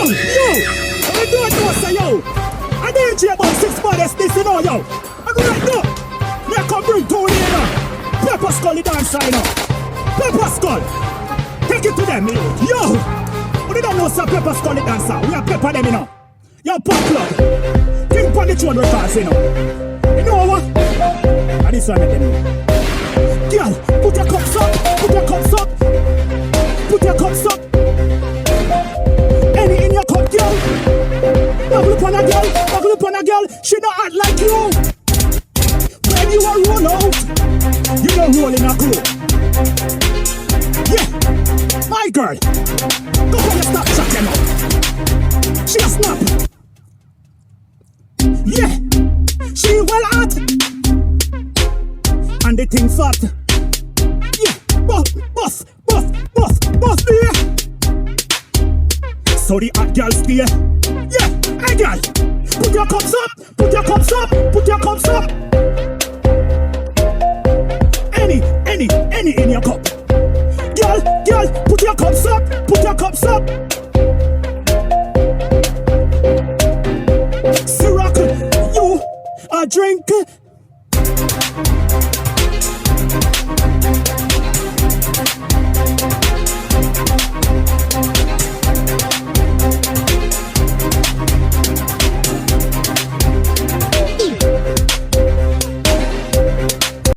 I don't know, say yo. I didn't hear about 6 months this, you know, yo. I go right now. Me come bring Tony in now. Peppa Skull the dancer, you know. Peppa Skull. Take it to them, yo. We don't know, sir, Peppa Skull the dancer. We are Peppa them, you know. Yo, pop plug. King Pon the Throne records, you know. You know what? And this one, you know. Gyal, put your cups up. Put your cups up. Put your cups up. Any in your cup, girl. Bubble upon a girl. Bubble upon a girl. She not act like you. When you are roll out, you don't roll in a crew. Yeah, my girl. Go on your Snapchat, you know. She a snap. Yeah, she well hot. And the thing fat. Yeah, boss, there. So the hot girl stay. Yeah, hey girl. Put your cups up, put your cups up, put your cups up. Any in your cup. Girl, put your cups up, put your cups up. Ciroc, you a drink.